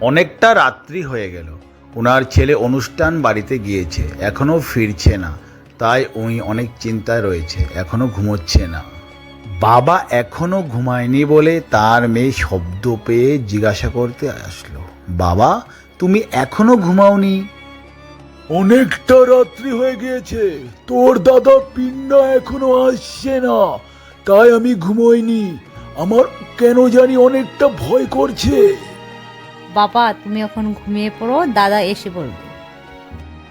অনেকটা রাত্রি হয়ে গেল। ওনার ছেলে অনুষ্ঠান বাড়িতে গিয়েছে, এখনও ফিরছে না। তাই উনি অনেক চিন্তায় রয়েছে, এখনও ঘুমোচ্ছে না। বাবা এখনও ঘুমায়নি বলে তার মেয়ে শব্দ পেয়ে জিজ্ঞাসা করতে আসলো, বাবা তুমি এখনও ঘুমাওনি? অনেকটা রাত্রি হয়ে গিয়েছে, তোর দাদা পিন্না এখনো আসছে না, তাই আমি ঘুমোইনি। আমার কেন জানি অনেকটা ভয় করছে। বাবা তুমি এখন ঘুমিয়ে পড়ো, দাদা এসে বলবে।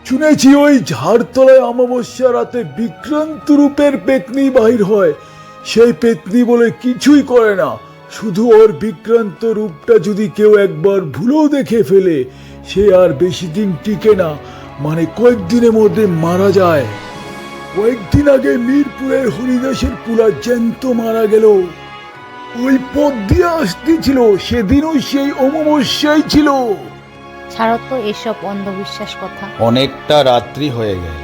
শুনেছি ওই ঝাড়তলায় অমাবস্যা রাতে বিক্রান্ত রূপের পেতনি বাহির হয়। সেই পেতনি বলে কিছুই করে না, শুধু ওর বিক্রান্ত রূপটা যদি কেউ একবার ভুলেও দেখে ফেলে, সে আর বেশি দিন টিকে না, মানে কয়েকদিনের মধ্যে মারা যায়। কয়েকদিন আগে মিরপুরের হরিদাসের পুলা জ্যান্ত মারা গেল। ওই পথ দিয়ে আসতেছিল, সেদিনও সেই অমাবস্যাই ছিল। ছাড়ো তো এসব অন্ধবিশ্বাস কথা। অনেকটা রাত্রি হয়ে গেল,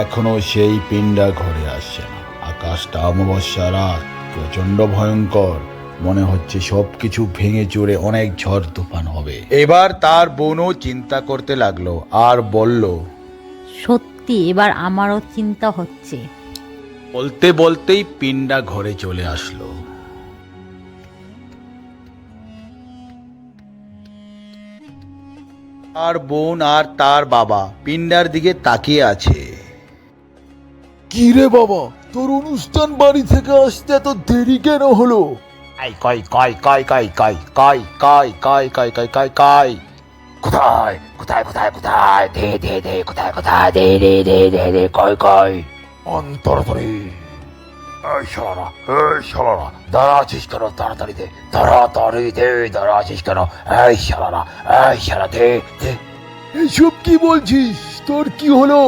এখনো সেই পিণ্ডা ঘরে আসছে না। আকাশটা অমাবস্যা রাত, প্রচন্ড ভয়ঙ্কর। মনে হচ্ছে সবকিছু ভেঙে চুরে অনেক ঝড় তুফান হবে। এবার তার বোনও চিন্তা করতে লাগলো আর বলল, সত্যি এবার আমারও চিন্তা হচ্ছে। বলতে বলতেই পিণ্ডা ঘরে চলে আসলো। তার বোন আর তার বাবা পিণ্ডার দিকে তাকিয়ে আছে। কি রে বাবা, তোর অনুষ্ঠান বাড়ি থেকে আসতে এত দেরি কেন হলো? কই কই কই কই কই কই কই কই কই কই কই কই কোথায় কোথায় কোথায় কোথায় দে দে দে কোথায় কোথায় দে দে দে দে দে কই কই তাড়াতাড়ি। এই শালারা দাঁড়া আছিস কেন? তাড়াতাড়ি দে, তাড়াতাড়ি দে, দাঁড়া আছিস কেন? এই শালা দে দে। এইসব কি বলছিস? তোর কি হলো?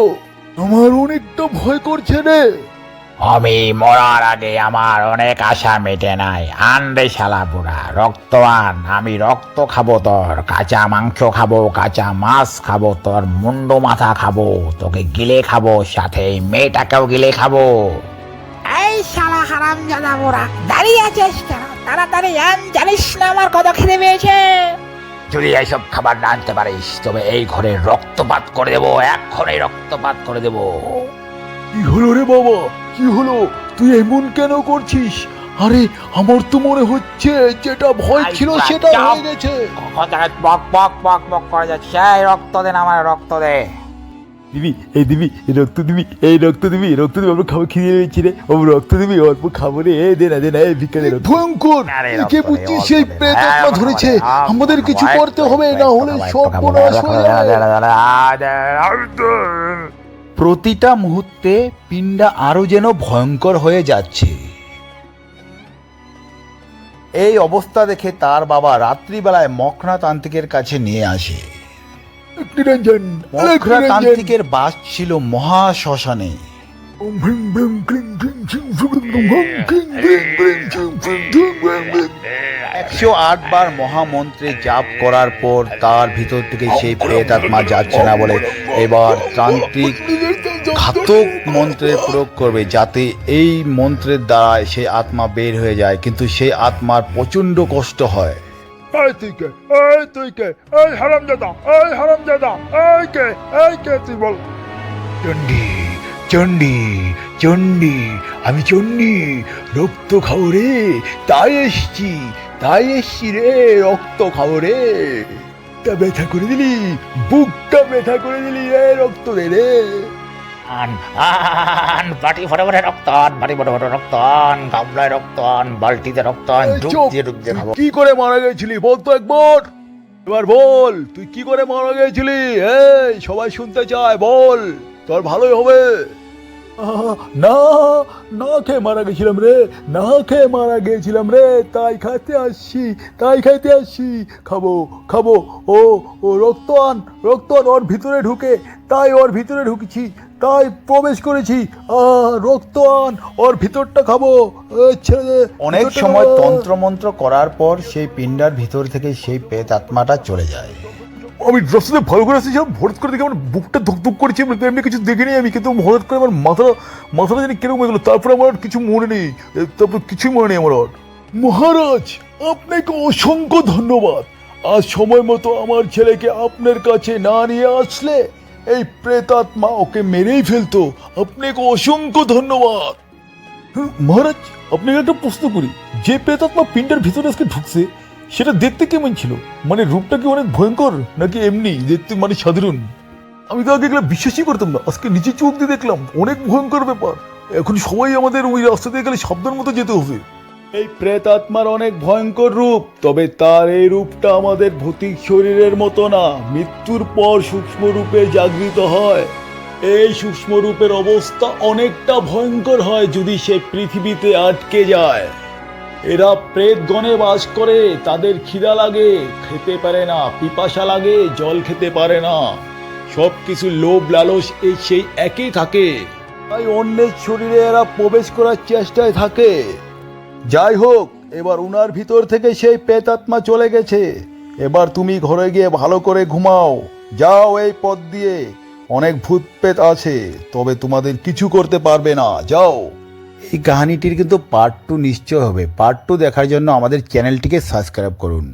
আমার অনেকটা ভয় করছে রে। আমি মরার আগে আমার অনেক আশা মেটে নাই। আন রে শালা বুড়া, রক্ত আন। আমি রক্ত খাবো, তোর কাঁচা মাংস খাবো, কাঁচা মাছ খাবো, তোর মুন্ডো মাথা খাবো, তোকে গিলে খাবো, সাথে এই মেয়েটাকেও গিলে খাবো। এই শালা হারামজাদা বুড়া, দাঁড়িয়ে আছিস কেন? তাড়াতাড়ি আন, জানিস না আমার কত খিদে পেয়েছে। যদি এইসব খাবার না আনতে পারিস তবে এই ঘরে রক্তপাত করে দেবো, এক্ষুনি রক্তপাত করে দেবো। কি হলো রে বাবা, কি হলো? তুই এমন কেন করছিস? আরে আমার তো মনে হচ্ছে যেটা ভয় ছিল সেটা হয়ে গেছে। কখন থেকে বক বক বক বক করে যাচ্ছে। এই রক্ত দেন, আমার রক্ত দে। দিবি, এই দিবি, এই রক্ত দিবি, এই রক্ত দিবি, রক্ত দিবি। আমরা খাবো, খিদে পেয়েছি রে, ও রক্ত দিবি, অল্প খাবো রে। এই দে না, এই ভিক্ষা দে। ভয়ঙ্কর, কে বুঝছিস সেই প্রেত আত্মা ধরেছে। আমাদের কিছু করতে হবে, না হলে সব বিনাশ হয়ে যাবে। প্রতিটা মুহূর্তে পিণ্ডা আরো যেন ভয়ঙ্কর হয়ে যাচ্ছে। এই অবস্থা দেখে তার বাবা রাত্রিবেলায় মখরা তান্ত্রিকের কাছে নিয়ে আসে। নিরঞ্জন, মখরা তান্ত্রিকের বাস ছিল মহা শ্মশানে। 108 বার মহামন্ত্রে জাপ করার পর তার ভিতর থেকে সেই প্রেতাত্মা যাচ্ছে না বলে এবার তান্ত্রিক ঘাতক মন্ত্রের প্রয়োগ করবে, যাতে এই মন্ত্রের দ্বারা সেই আত্মা বের হয়ে যায়, কিন্তু সেই আত্মার প্রচন্ড কষ্ট হয়। এই তুই কে? এই তুই কে? এই হারামজাদা, এই হারামজাদা, এই কে? এই কে তুই বল? চণ্ডী, চণ্ডী, চণ্ডী, আমি চণ্ডী, রক্ত খাবো রে, তাই এসছি রে, রক্ত খাবো রে। তা ব্যথা করে দিলি, বুকটা ব্যথা করে দিলি রে, রক্ত দে রে। আন আন, বাটি ভরে ভরে রক্ত আন, বাটি ভরে ভরে রক্ত আন, গামলায় রক্ত আন, বালতিতে রক্ত আন, ডুব দিয়ে খাবো। কি করে মারা গেছিলি বল তো একবার, এবার বল, তুই কি করে মারা গেছিলি? এই সবাই শুনতে চায়, বল, তোর ভালোই হবে। না, না খেয়ে মারা গেছিলাম রে, না খেয়ে মারা গেছিলাম রে, তাই খাইতে আসছি, খাবো খাবো। ও ও রক্ত আন, ওর ভিতরে ঢুকে, তাই ওর ভিতরে ঢুকেছি, তাই প্রবেশ করেছি। রক্ত আন, ওর ভিতরটা খাবো। ছেড়ে দে। অনেক সময় তন্ত্রমন্ত্র করার পর সেই পিণ্ডার ভিতর থেকে সেই প্রেত আত্মাটা চলে যায়। আমি রাস্তাতে ভালো করে আসছিলাম, হঠাৎ করে দেখে আমার বুকটা ধুকধুক করেছি। এমনি কিছু দেখিনি আমি, কিন্তু হঠাৎ করে আমার মাথাটা জানি কিরকম হয়ে গেলো। তারপর আমার আর কিছু মনে নেই, তারপর কিছুই মনে নেই আমার আর। মহারাজ, আপনাকে অসংখ্য ধন্যবাদ। আজ সময় মতো আমার ছেলেকে আপনার কাছে না নিয়ে আসলে এই প্রেতাত্মা ওকে মেরেই ফেলতো। আপনাকে অসংখ্য ধন্যবাদ। মহারাজ, আপনাকে একটা প্রশ্ন করি, যে প্রেতাত্মা পিণ্ডের ভিতরে আজকে ঢুকছে সেটা দেখতে কেমন ছিল? মানে রূপটা কি অনেক ভয়ঙ্কর নাকি এমনি দেখতে মানে সাধারণ? আমি তো আগে এগুলো বিশ্বাসই করতাম না, আজকে নিজে চোখ দিয়ে দেখলাম অনেক ভয়ঙ্কর ব্যাপার। এখন সবাই আমাদের ওই রাস্তা দিয়ে গেলে সাবধান মতো যেতে হবে। এই প্রেতাত্মার অনেক ভয়ঙ্কর রূপ, তবে তার এই রূপটা আমাদের ভৌতিক শরীরের মতো না, মৃত্যুর পর সূক্ষ্ম রূপে জাগৃত হয়। এই সূক্ষ্ম রূপের অবস্থা অনেকটা ভয়ঙ্কর হয় যদি সে পৃথিবীতে আটকে যায়। এরা প্রেতগণে বাস করে, তাদের খিদা লাগে, খেতে পারে না, পিপাসা লাগে, জল খেতে পারে না, সব কিছু লোভ লালস এই সেই একই থাকে। তাই অন্যের শরীরে এরা প্রবেশ করার চেষ্টায় থাকে। যাই হোক, এবার উনার ভিতর থেকে সেই প্রেতাত্মা চলে গেছে। এবার তুমি ঘরে গিয়ে ভালো করে ঘুমাও। যাও, এই পথ দিয়ে অনেক ভূত প্রেত আছে, তবে তোমাদের কিছু করতে পারবে না। যাও। এই কাহিনীটির কিন্তু পার্ট 2 নিশ্চয় হবে। পার্ট 2 দেখার জন্য আমাদের চ্যানেলটিকে সাবস্ক্রাইব করুন।